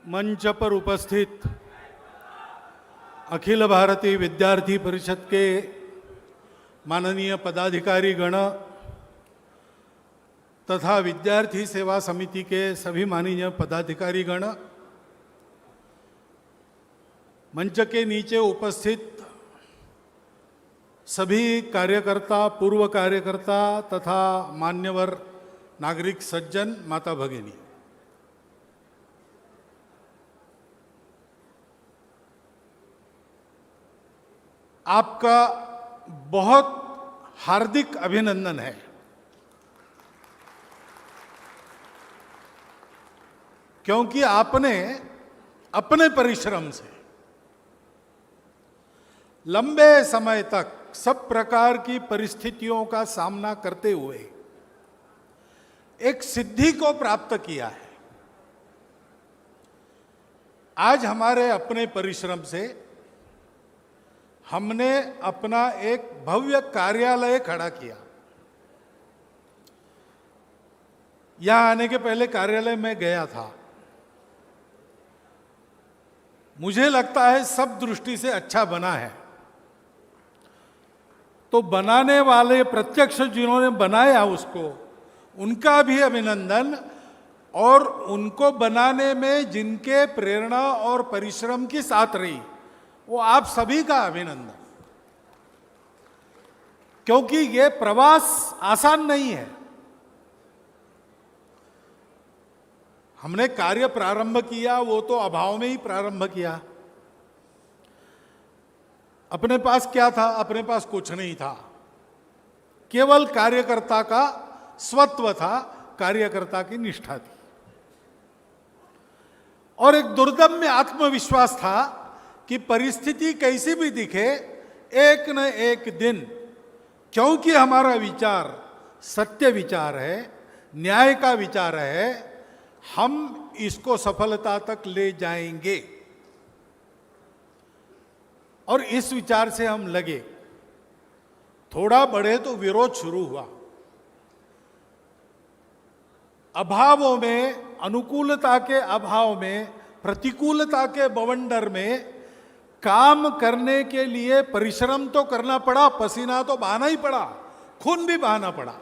मंच पर उपस्थित अखिल भारतीय विद्यार्थी परिषद के माननीय पदाधिकारी गण तथा विद्यार्थी सेवा समिति के सभी माननीय पदाधिकारी गण, मंच के नीचे उपस्थित सभी कार्यकर्ता, पूर्व कार्यकर्ता तथा मान्यवर नागरिक सज्जन, माता भगिनी, आपका बहुत हार्दिक अभिनंदन है। क्योंकि आपने अपने परिश्रम से लंबे समय तक सब प्रकार की परिस्थितियों का सामना करते हुए एक सिद्धि को प्राप्त किया है। आज हमारे अपने परिश्रम से हमने अपना एक भव्य कार्यालय खड़ा किया। यहां आने के पहले कार्यालय में गया था, मुझे लगता है सब दृष्टि से अच्छा बना है। तो बनाने वाले, प्रत्यक्ष जिन्होंने बनाया उसको, उनका भी अभिनंदन, और उनको बनाने में जिनके प्रेरणा और परिश्रम की साथ रही, वो आप सभी का अभिनंदन। क्योंकि ये प्रवास आसान नहीं है। हमने कार्य प्रारंभ किया, वो तो अभाव में ही प्रारंभ किया। अपने पास क्या था? अपने पास कुछ नहीं था, केवल कार्यकर्ता का स्वत्व था, कार्यकर्ता की निष्ठा थी, और एक दुर्दम्य आत्मविश्वास था कि परिस्थिति कैसी भी दिखे, एक न एक दिन, क्योंकि हमारा विचार सत्य विचार है, न्याय का विचार है, हम इसको सफलता तक ले जाएंगे। और इस विचार से हम लगे। थोड़ा बढ़े तो विरोध शुरू हुआ। अभावों में, अनुकूलता के अभाव में, प्रतिकूलता के बवंडर में काम करने के लिए परिश्रम तो करना पड़ा, पसीना तो बहाना ही पड़ा, खून भी बहाना पड़ा।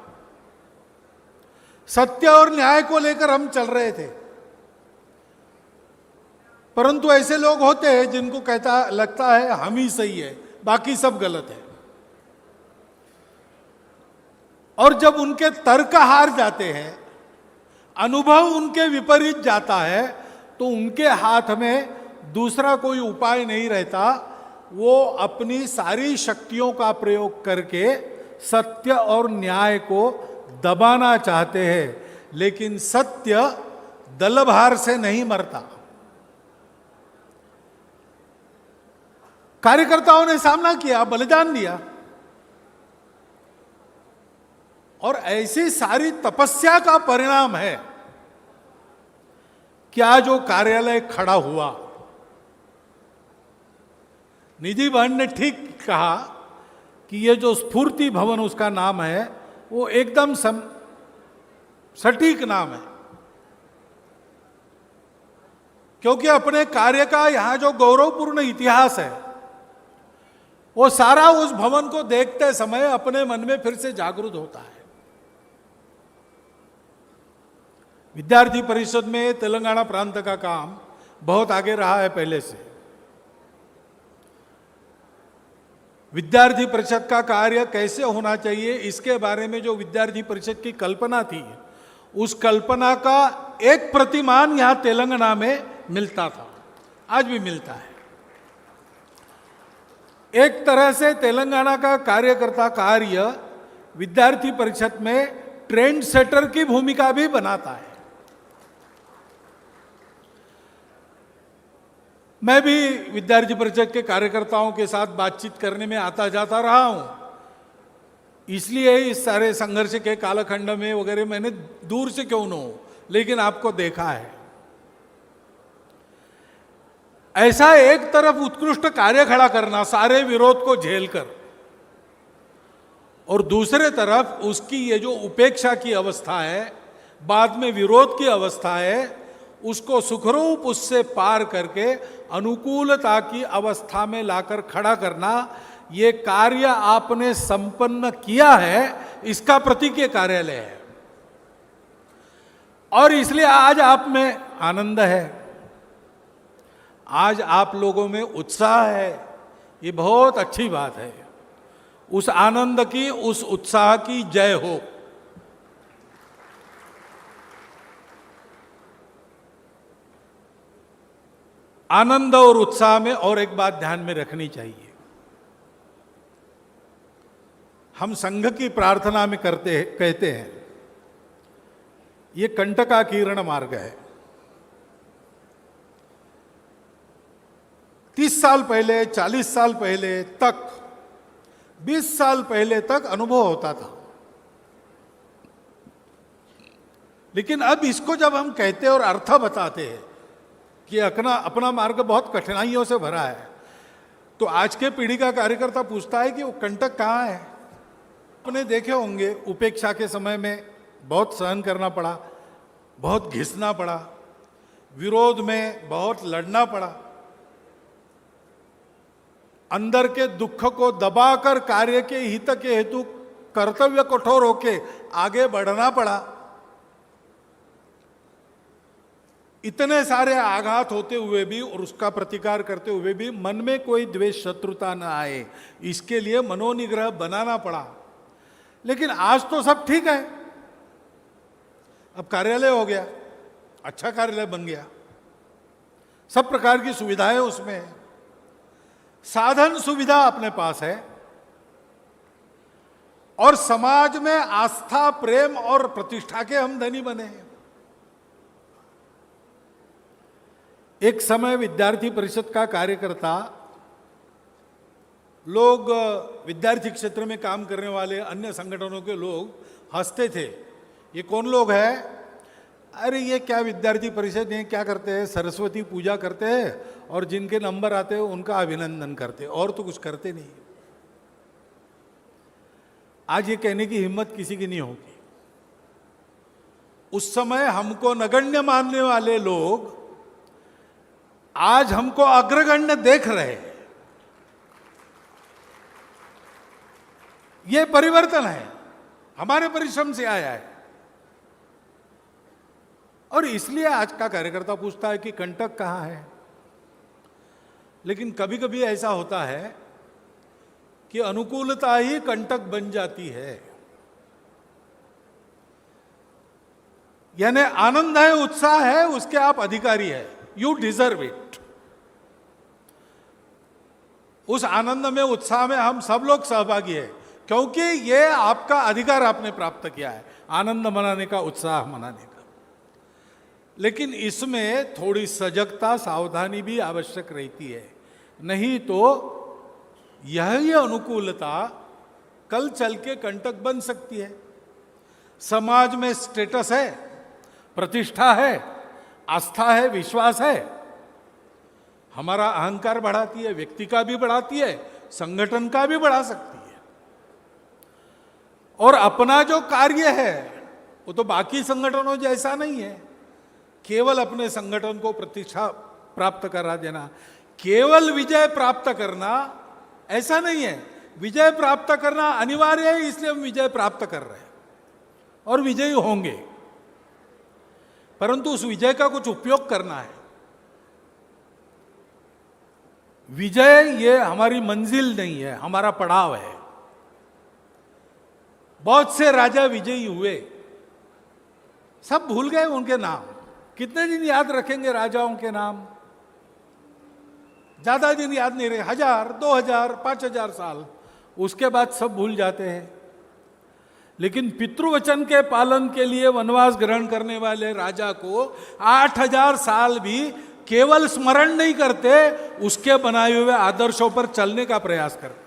सत्य और न्याय को लेकर हम चल रहे थे। परंतु ऐसे लोग होते हैं जिनको लगता है हम ही सही है, बाकी सब गलत है। और जब उनके तर्क हार जाते हैं, अनुभव उनके विपरीत जाता है, तो उनके हाथ में दूसरा कोई उपाय नहीं रहता। वो अपनी सारी शक्तियों का प्रयोग करके सत्य और न्याय को दबाना चाहते हैं। लेकिन सत्य दलभार से नहीं मरता। कार्यकर्ताओं ने सामना किया, बलिदान दिया, और ऐसी सारी तपस्या का परिणाम है कि आज वो कार्यालय खड़ा हुआ। निधि बहन ने ठीक कहा कि ये जो स्फूर्ति भवन उसका नाम है, वो एकदम सटीक नाम है। क्योंकि अपने कार्य का यहां जो गौरवपूर्ण इतिहास है, वो सारा उस भवन को देखते समय अपने मन में फिर से जागृत होता है। विद्यार्थी परिषद में तेलंगाना प्रांत का काम बहुत आगे रहा है पहले से। विद्यार्थी परिषद का कार्य कैसे होना चाहिए, इसके बारे में जो विद्यार्थी परिषद की कल्पना थी, उस कल्पना का एक प्रतिमान यहां तेलंगाना में मिलता था, आज भी मिलता है। एक तरह से तेलंगाना का कार्यकर्ता कार्य विद्यार्थी परिषद में ट्रेंड सेटर की भूमिका भी बनाता है। मैं भी विद्यार्थी परिषद के कार्यकर्ताओं के साथ बातचीत करने में आता जाता रहा हूं, इसलिए इस सारे संघर्ष के कालखंड में वगैरह मैंने दूर से क्यों न हो, लेकिन आपको देखा है। ऐसा एक तरफ उत्कृष्ट कार्य खड़ा करना, सारे विरोध को झेलकर, और दूसरे तरफ उसकी ये जो उपेक्षा की अवस्था है, बाद में विरोध की अवस्था है, उसको सुखरूप उससे पार करके अनुकूलता की अवस्था में लाकर खड़ा करना, ये कार्य आपने संपन्न किया है, इसका प्रतीक ये कार्यालय है। और इसलिए आज आप में आनंद है, आज आप लोगों में उत्साह है, ये बहुत अच्छी बात है। उस आनंद की, उस उत्साह की जय हो। आनंद और उत्साह में और एक बात ध्यान में रखनी चाहिए। हम संघ की प्रार्थना में कहते हैं ये कंटकाकीर्ण मार्ग है। 30 साल पहले, 40 साल पहले तक, 20 साल पहले तक अनुभव होता था, लेकिन अब इसको जब हम कहते और अर्थ बताते हैं कि अपना मार्ग बहुत कठिनाइयों से भरा है, तो आज के पीढ़ी का कार्यकर्ता पूछता है कि वो कंटक कहाँ है। आपने देखे होंगे उपेक्षा के समय में बहुत सहन करना पड़ा, बहुत घिसना पड़ा, विरोध में बहुत लड़ना पड़ा, अंदर के दुख को दबाकर कार्य के हित के हेतु कर्तव्य कठोर होके आगे बढ़ना पड़ा। इतने सारे आघात होते हुए भी और उसका प्रतिकार करते हुए भी मन में कोई द्वेष शत्रुता न आए, इसके लिए मनोनिग्रह बनाना पड़ा। लेकिन आज तो सब ठीक है, अब कार्यालय हो गया, अच्छा कार्यालय बन गया, सब प्रकार की सुविधाएं उसमें है, साधन सुविधा अपने पास है, और समाज में आस्था, प्रेम और प्रतिष्ठा के हम धनी बने हैं। एक समय विद्यार्थी परिषद का कार्यकर्ता लोग, विद्यार्थी क्षेत्र में काम करने वाले अन्य संगठनों के लोग हंसते थे, ये कौन लोग हैं, अरे ये क्या विद्यार्थी परिषद, ये क्या करते हैं, सरस्वती पूजा करते हैं और जिनके नंबर आते हैं उनका अभिनंदन करते हैं, और तो कुछ करते नहीं। आज ये कहने की हिम्मत किसी की नहीं होगी। उस समय हमको नगण्य मानने वाले लोग आज हमको अग्रगण्य देख रहे हैं। ये परिवर्तन है, हमारे परिश्रम से आया है। और इसलिए आज का कार्यकर्ता पूछता है कि कंटक कहां है। लेकिन कभी कभी ऐसा होता है कि अनुकूलता ही कंटक बन जाती है। यानी आनंद है, उत्साह है, उसके आप अधिकारी है, यू डिजर्व इट। उस आनंद में, उत्साह में हम सब लोग सहभागी है, क्योंकि ये आपका अधिकार आपने प्राप्त किया है, आनंद मनाने का, उत्साह मनाने का। लेकिन इसमें थोड़ी सजगता, सावधानी भी आवश्यक रहती है, नहीं तो यही अनुकूलता कल चल के कंटक बन सकती है। समाज में स्टेटस है, प्रतिष्ठा है, आस्था है, विश्वास है, हमारा अहंकार बढ़ाती है, व्यक्ति का भी बढ़ाती है, संगठन का भी बढ़ा सकती है। और अपना जो कार्य है वो तो बाकी संगठनों जैसा नहीं है, केवल अपने संगठन को प्रतिष्ठा प्राप्त करा देना, केवल विजय प्राप्त करना ऐसा नहीं है। विजय प्राप्त करना अनिवार्य है, इसलिए हम विजय प्राप्त कर रहे हैं और विजयी होंगे, परंतु उस विजय का कुछ उपयोग करना है। विजय ये हमारी मंजिल नहीं है, हमारा पड़ाव है। बहुत से राजा विजयी हुए, सब भूल गए उनके नाम। कितने दिन याद रखेंगे राजाओं के नाम? ज्यादा दिन याद नहीं रहे, 1000, 2000, 5000 साल, उसके बाद सब भूल जाते हैं। लेकिन पितृवचन के पालन के लिए वनवास ग्रहण करने वाले राजा को 8000 साल भी केवल स्मरण नहीं करते, उसके बनाए हुए आदर्शों पर चलने का प्रयास करते।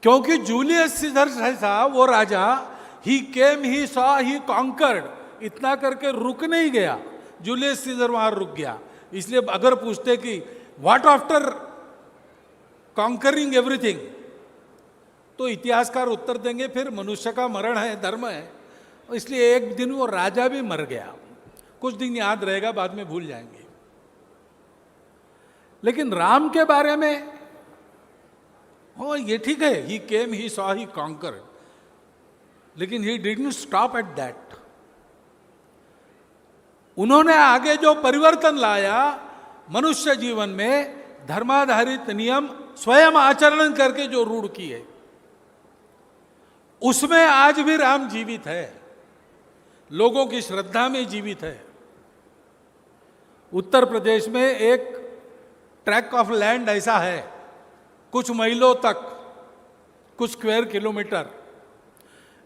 क्योंकि जूलियस सीजर जैसा वो राजा, ही केम, ही सॉ, ही कॉन्कर्ड, इतना करके रुक नहीं गया। जूलियस सीजर वहां रुक गया। इसलिए अगर पूछते कि व्हाट आफ्टर कॉन्करिंग एवरीथिंग, तो इतिहासकार उत्तर देंगे फिर मनुष्य का मरण है, धर्म है। इसलिए एक दिन वो राजा भी मर गया। कुछ दिन याद रहेगा, बाद में भूल जाएंगे। लेकिन राम के बारे में ओ ये ठीक है, ही केम, ही सॉ, ही कॉन्कर, लेकिन he didn't stop at that. उन्होंने आगे जो परिवर्तन लाया मनुष्य जीवन में, धर्माधारित नियम स्वयं आचरण करके जो रूढ़ किए, उसमें आज भी राम जीवित है, लोगों की श्रद्धा में जीवित है। उत्तर प्रदेश में एक ट्रैक ऑफ लैंड ऐसा है, कुछ मीलों तक, कुछ स्क्वायर किलोमीटर,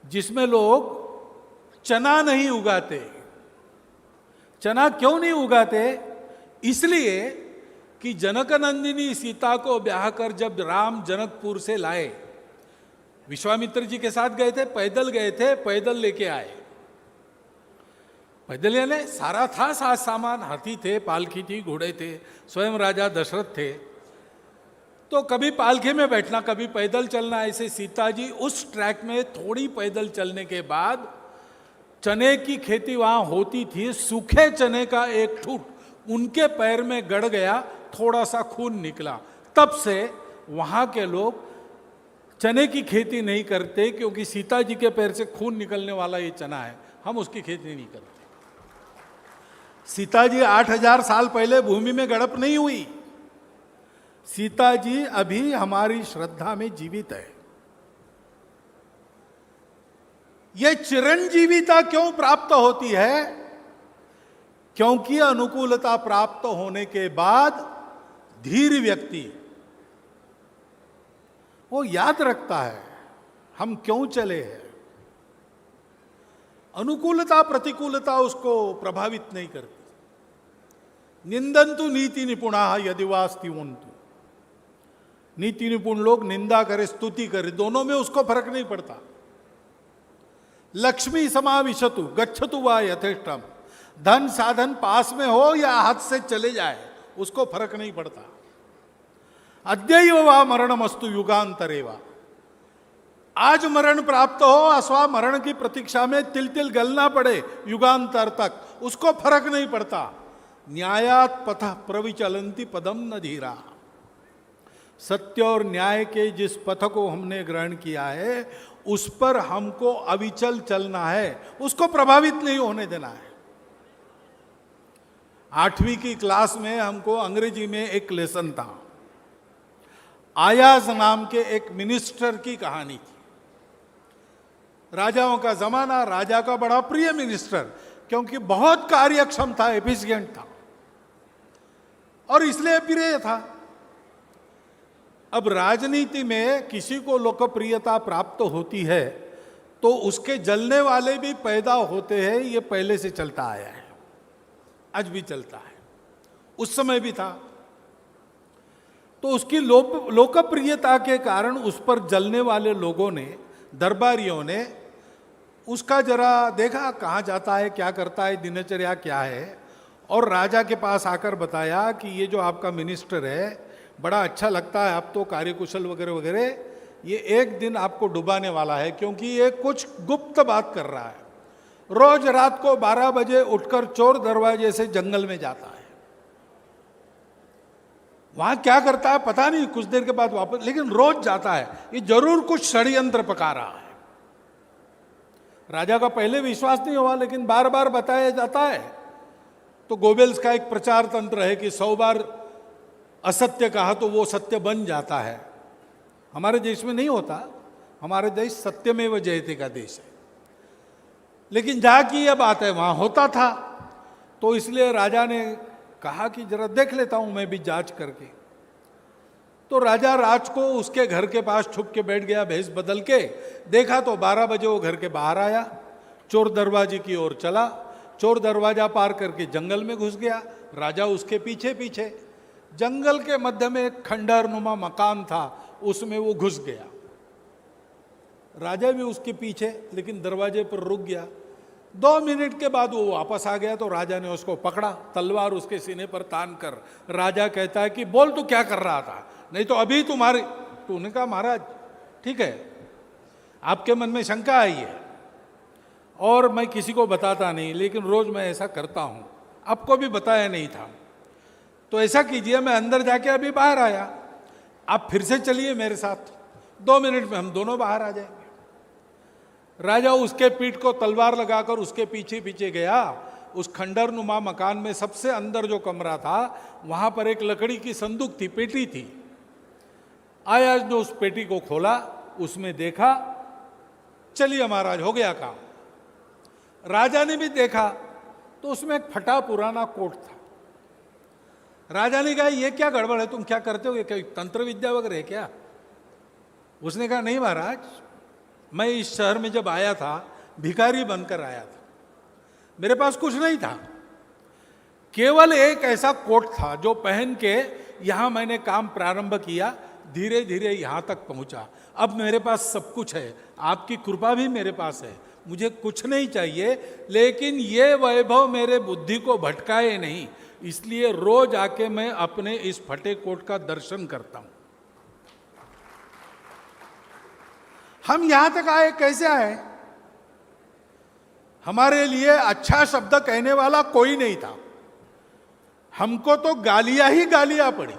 जिसमें लोग चना नहीं उगाते। चना क्यों नहीं उगाते? इसलिए कि जनकनंदिनी सीता को ब्याह कर जब राम जनकपुर से लाए, विश्वामित्र जी के साथ गए थे, पैदल लेके आए। पैदल यानी सारा था साज सामान, हाथी थे, पालकी थी, घोड़े थे, स्वयं राजा दशरथ थे। तो कभी पालकी में बैठना, कभी पैदल चलना, ऐसे सीता जी उस ट्रैक में थोड़ी पैदल चलने के बाद, चने की खेती वहां होती थी, सूखे चने का एक ठूठ उनके पैर में गड़ गया, थोड़ा सा खून निकला। तब से वहां के लोग चने की खेती नहीं करते, क्योंकि सीता जी के पैर से खून निकलने वाला ये चना है, हम उसकी खेती नहीं करते। सीता जी 8000 साल पहले भूमि में गड़प नहीं हुई। सीता जी अभी हमारी श्रद्धा में जीवित है। यह चिरंजीविता क्यों प्राप्त होती है? क्योंकि अनुकूलता प्राप्त होने के बाद धीर व्यक्ति वो याद रखता है हम क्यों चले हैं। अनुकूलता प्रतिकूलता उसको प्रभावित नहीं करती। निंदन्तु नीति निपुणा यदि वास्तिवन्तु, नीति निपुण लोग निंदा करे स्तुति करे, दोनों में उसको फर्क नहीं पड़ता। लक्ष्मी समाविशतु गच्छतु वा यथेष्टम, धन साधन पास में हो या हाथ से चले जाए, उसको फर्क नहीं पड़ता। अद्यैव वा मरणमस्तु युगांतरेवा, आज मरण प्राप्त हो अथवा मरण की प्रतीक्षा में तिल तिल गलना पड़े युगांतर तक, उसको फर्क नहीं पड़ता। न्यायात पथ प्रविचलंती पदम न धीरा, सत्य और न्याय के जिस पथ को हमने ग्रहण किया है उस पर हमको अविचल चलना है, उसको प्रभावित नहीं होने देना है। 8वीं की क्लास में हमको अंग्रेजी में एक लेसन था, आयाज नाम के एक मिनिस्टर की कहानी थी। राजाओं का जमाना, राजा का बड़ा प्रिय मिनिस्टर, क्योंकि बहुत कार्यक्षम था, एफिशिएंट था और इसलिए प्रिय था। अब राजनीति में किसी को लोकप्रियता प्राप्त होती है तो उसके जलने वाले भी पैदा होते हैं, ये पहले से चलता आया है, आज भी चलता है, उस समय भी था। तो उसकी लोकप्रियता के कारण उस पर जलने वाले लोगों ने, दरबारियों ने उसका जरा देखा कहाँ जाता है, क्या करता है, दिनचर्या क्या है, और राजा के पास आकर बताया कि ये जो आपका मिनिस्टर है बड़ा अच्छा लगता है, आप तो कार्यकुशल वगैरह वगैरह, ये एक दिन आपको डुबाने वाला है, क्योंकि ये कुछ गुप्त बात कर रहा है। रोज रात को 12 बजे उठकर चोर दरवाजे से जंगल में जाता है, वहां क्या करता है पता नहीं, कुछ देर के बाद वापस, लेकिन रोज जाता है, ये जरूर कुछ षड्यंत्र पका रहा है। राजा का पहले विश्वास नहीं हुआ, लेकिन बार बार बताया जाता है। तो गोबेल्स का एक प्रचार तंत्र है कि 100 बार असत्य कहा तो वो सत्य बन जाता है। हमारे देश में नहीं होता, हमारे देश सत्यमेव जयते का देश है, लेकिन जहाँ की यह बात है वहाँ होता था। तो इसलिए राजा ने कहा कि जरा देख लेता हूँ मैं भी जांच करके। तो राजा राज को उसके घर के पास छुप के बैठ गया, भेष बदल के। देखा तो 12 बजे वो घर के बाहर आया, चोर दरवाजे की ओर चला, चोर दरवाजा पार करके जंगल में घुस गया, राजा उसके पीछे पीछे। जंगल के मध्य में एक खंडहर नुमा मकान था, उसमें वो घुस गया, राजा भी उसके पीछे, लेकिन दरवाजे पर रुक गया। 2 मिनट के बाद वो वापस आ गया, तो राजा ने उसको पकड़ा, तलवार उसके सीने पर तान कर। राजा कहता है कि बोल तू क्या कर रहा था, नहीं तो अभी तुम्हारे। तूने कहा महाराज ठीक है, आपके मन में शंका आई है, और मैं किसी को बताता नहीं, लेकिन रोज मैं ऐसा करता हूँ, आपको भी बताया नहीं था। तो ऐसा कीजिए, मैं अंदर जाके अभी बाहर आया, आप फिर से चलिए मेरे साथ, 2 मिनट में हम दोनों बाहर आ जाएंगे। राजा उसके पीठ को तलवार लगाकर उसके पीछे पीछे गया। उस खंडर नुमा मकान में सबसे अंदर जो कमरा था, वहां पर एक लकड़ी की संदूक थी, पेटी थी। आयाज ने उस पेटी को खोला, उसमें देखा, चलिए महाराज हो गया काम। राजा ने भी देखा तो उसमें एक फटा पुराना कोट था। राजा ने कहा, ये क्या गड़बड़ है, तुम क्या करते हो, ये क्या तंत्र विद्या वगैरह है क्या? उसने कहा, नहीं महाराज, मैं इस शहर में जब आया था भिखारी बनकर आया था, मेरे पास कुछ नहीं था, केवल एक ऐसा कोट था जो पहन के यहां मैंने काम प्रारंभ किया, धीरे धीरे यहां तक पहुंचा। अब मेरे पास सब कुछ है, आपकी कृपा भी मेरे पास है, मुझे कुछ नहीं चाहिए, लेकिन ये वैभव मेरे बुद्धि को भटकाए नहीं, इसलिए रोज आके मैं अपने इस फटे कोट का दर्शन करता हूं। हम यहां तक आए कैसे आए? हमारे लिए अच्छा शब्द कहने वाला कोई नहीं था, हमको तो गालियां ही गालियां पड़ी।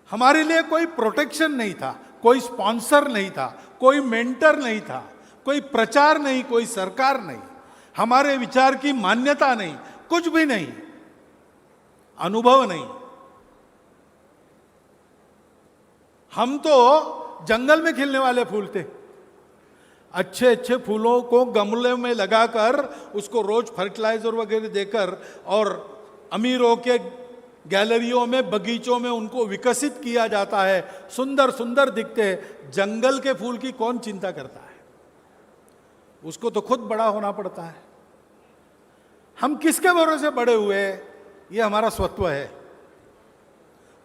हमारे लिए कोई प्रोटेक्शन नहीं था, कोई स्पॉन्सर नहीं था, कोई मेंटर नहीं था, कोई प्रचार नहीं, कोई सरकार नहीं, हमारे विचार की मान्यता नहीं, कुछ भी नहीं, अनुभव नहीं। हम तो जंगल में खिलने वाले फूल थे। अच्छे अच्छे फूलों को गमले में लगाकर उसको रोज फर्टिलाइजर वगैरह देकर और अमीरों के गैलरियों में, बगीचों में उनको विकसित किया जाता है, सुंदर सुंदर दिखते हैं। जंगल के फूल की कौन चिंता करता है? उसको तो खुद बड़ा होना पड़ता है। हम किसके भरोसे बड़े हुए? ये हमारा स्वत्व है।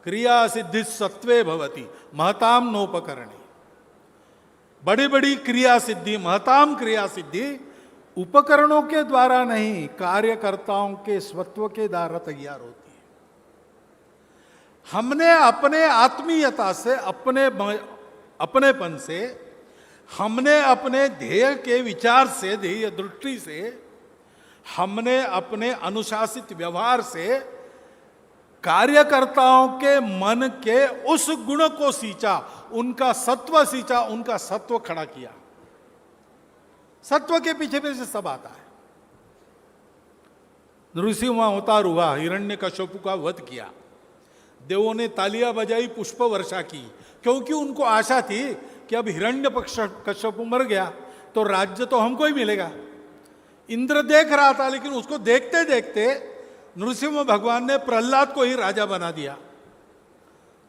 क्रिया सिद्धि सत्वे भवति महताम नोपकरणी। बड़ी बड़ी क्रिया सिद्धि, महताम क्रिया सिद्धि उपकरणों के द्वारा नहीं, कार्यकर्ताओं के स्वत्व के द्वारा तैयार होती है। हमने अपने आत्मीयता से, अपनेपन से, हमने अपने ध्येय के विचार से, ध्येय दृष्टि से, हमने अपने अनुशासित व्यवहार से कार्यकर्ताओं के मन के उस गुण को सींचा, उनका सत्व सींचा, उनका सत्व खड़ा किया। सत्व के पीछे पीछे सब आता है। नृसिंह अवतार हुआ, हिरण्यकश्यप का वध किया, देवों ने तालियां बजाई, पुष्प वर्षा की, क्योंकि उनको आशा थी कि अब हिरण्यकश्यप मर गया तो राज्य तो हमको ही मिलेगा। इंद्र देख रहा था, लेकिन उसको देखते देखते नृसिंह भगवान ने प्रहलाद को ही राजा बना दिया।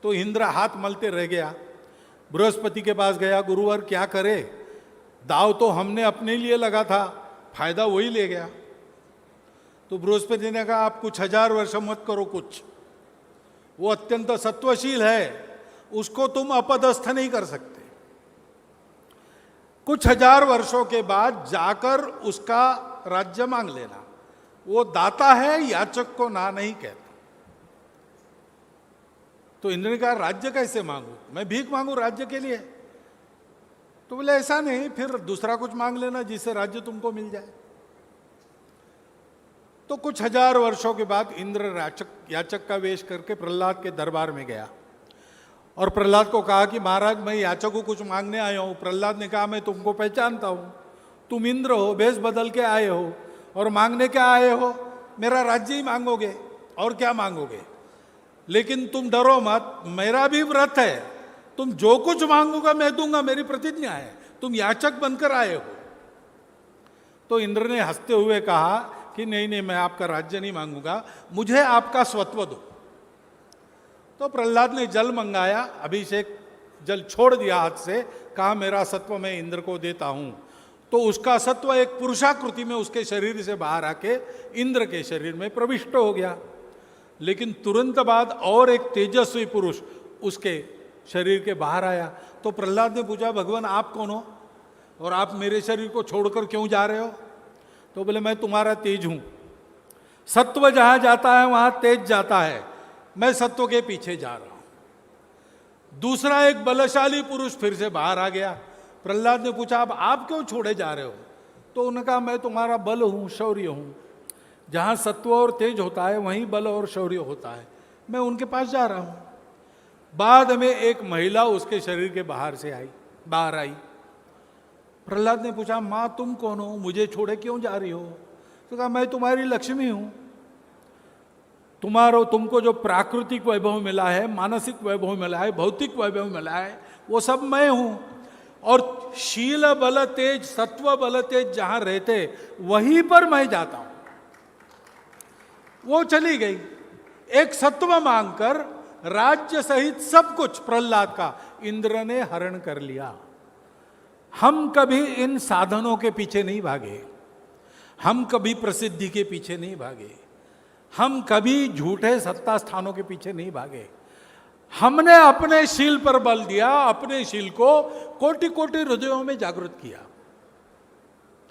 तो इंद्र हाथ मलते रह गया। बृहस्पति के पास गया, गुरुवर क्या करे, दाव तो हमने अपने लिए लगा था, फायदा वही ले गया। तो बृहस्पति ने कहा, आप कुछ 1000 वर्ष मत करो कुछ, वो अत्यंत सत्वशील है, उसको तुम अपदस्थ नहीं कर सकते। कुछ 1000 वर्षों के बाद जाकर उसका राज्य मांग लेना। वो दाता है, याचक को ना नहीं कहता। तो इंद्र ने कहा, राज्य कैसे मांगू, मैं भीख मांगू राज्य के लिए? तो बोले ऐसा नहीं, फिर दूसरा कुछ मांग लेना जिससे राज्य तुमको मिल जाए। तो कुछ 1000 वर्षों के बाद इंद्र याचक का वेश करके प्रहलाद के दरबार में गया और प्रहलाद को कहा कि महाराज, मैं याचक को कुछ मांगने आया हूं। प्रहलाद ने कहा, मैं तुमको पहचानता हूं, तुम इंद्र हो, भेष बदल के आए हो और मांगने क्या आए हो? मेरा राज्य ही मांगोगे, और क्या मांगोगे? लेकिन तुम डरो मत, मेरा भी व्रत है, तुम जो कुछ मांगोगा मैं दूंगा, मेरी प्रतिज्ञा है, तुम याचक बनकर आए हो। तो इंद्र ने हंसते हुए कहा कि नहीं नहीं, मैं आपका राज्य नहीं मांगूंगा, मुझे आपका स्वत्व दो। तो प्रहलाद ने जल मंगाया, अभिषेक जल छोड़ दिया हाथ से, कहा मेरा सत्व मैं इंद्र को देता हूं। तो उसका सत्व एक पुरुषाकृति में उसके शरीर से बाहर आके इंद्र के शरीर में प्रविष्ट हो गया। लेकिन तुरंत बाद और एक तेजस्वी पुरुष उसके शरीर के बाहर आया। तो प्रहलाद ने पूछा, भगवान आप कौन हो और आप मेरे शरीर को छोड़कर क्यों जा रहे हो? तो बोले, मैं तुम्हारा तेज हूं, सत्व जहां जाता है वहां तेज जाता है, मैं सत्व के पीछे जा रहा हूं। दूसरा एक बलशाली पुरुष फिर से बाहर आ गया, प्रहलाद ने पूछा अब आप क्यों छोड़े जा रहे हो? तो उन्होंने कहा मैं तुम्हारा बल हूं, शौर्य हूं। जहां सत्व और तेज होता है वहीं बल और शौर्य होता है, मैं उनके पास जा रहा हूं। बाद में एक महिला उसके शरीर के बाहर आई। प्रहलाद ने पूछा मां तुम कौन हो, मुझे छोड़े क्यों जा रही हो? तो कहा मैं तुम्हारी लक्ष्मी हूं। तुमको जो प्राकृतिक वैभव मिला है, मानसिक वैभव मिला है, भौतिक वैभव मिला है, वो सब मैं हूं। और शील बल तेज, सत्व बल तेज जहां रहते वहीं पर मैं जाता हूं। वो चली गई। एक सत्व मांगकर राज्य सहित सब कुछ प्रहलाद का इंद्र ने हरण कर लिया। हम कभी इन साधनों के पीछे नहीं भागे, हम कभी प्रसिद्धि के पीछे नहीं भागे, हम कभी झूठे सत्ता स्थानों के पीछे नहीं भागे। हमने अपने शील पर बल दिया, अपने शील को कोटि कोटि हृदयों में जागृत किया।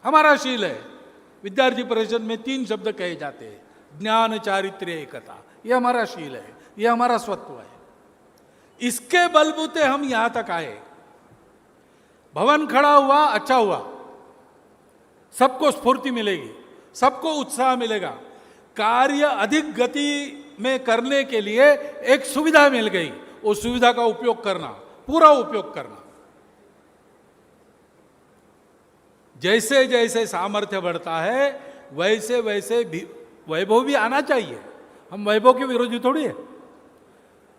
हमारा शील है। विद्यार्थी परिषद में 3 शब्द कहे जाते हैं, ज्ञान चारित्र्य एकता। ये हमारा शील है, ये हमारा स्वत्व है। इसके बलबूते हम यहां तक आए। भवन खड़ा हुआ, अच्छा हुआ, सबको स्फूर्ति मिलेगी, सबको उत्साह मिलेगा। कार्य अधिक गति में करने के लिए एक सुविधा मिल गई, उस सुविधा का उपयोग करना, पूरा उपयोग करना। जैसे जैसे सामर्थ्य बढ़ता है वैसे वैसे वैभव भी आना चाहिए। हम वैभव के विरोधी थोड़ी है।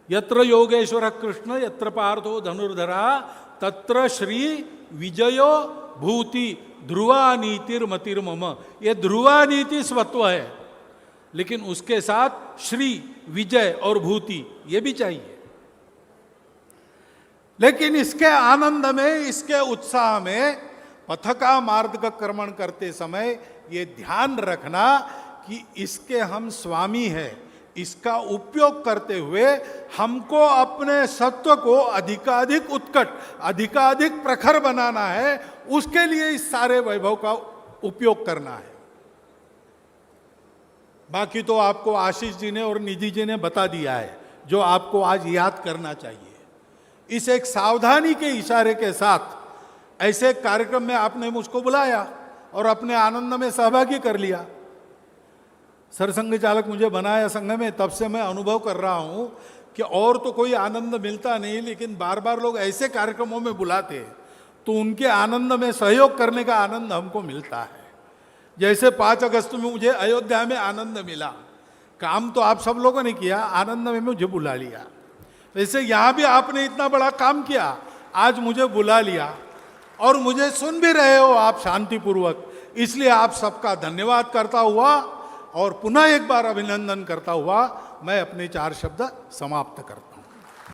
यत्र योगेश्वर कृष्ण यत्र पार्थो धनुर्धरा तत्र श्री विजयो भूति ध्रुवा नीतिर्मतिर्मम। ये ध्रुवा नीति स्वत्व है, लेकिन उसके साथ श्री विजय और भूति ये भी चाहिए। लेकिन इसके आनंद में, इसके उत्साह में पथका मार्गक्रमण करते समय ये ध्यान रखना कि इसके हम स्वामी हैं। इसका उपयोग करते हुए हमको अपने सत्व को अधिकाधिक उत्कट, अधिकाधिक प्रखर बनाना है। उसके लिए इस सारे वैभव का उपयोग करना है। बाकी तो आपको आशीष जी ने और निधि जी ने बता दिया है, जो आपको आज याद करना चाहिए। इस एक सावधानी के इशारे के साथ ऐसे कार्यक्रम में आपने मुझको बुलाया और अपने आनंद में सहभागी कर लिया। सरसंघ चालक मुझे बनाया संघ में, तब से मैं अनुभव कर रहा हूं कि और तो कोई आनंद मिलता नहीं, लेकिन बार बार लोग ऐसे कार्यक्रमों में बुलाते हैं तो उनके आनंद में सहयोग करने का आनंद हमको मिलता है। जैसे 5 अगस्त में मुझे अयोध्या में आनंद मिला। काम तो आप सब लोगों ने किया, आनंद में मुझे बुला लिया। वैसे यहां भी आपने इतना बड़ा काम किया, आज मुझे बुला लिया और मुझे सुन भी रहे हो आप शांतिपूर्वक। इसलिए आप सबका धन्यवाद करता हुआ और पुनः एक बार अभिनंदन करता हुआ मैं अपने 4 शब्द समाप्त करता हूं।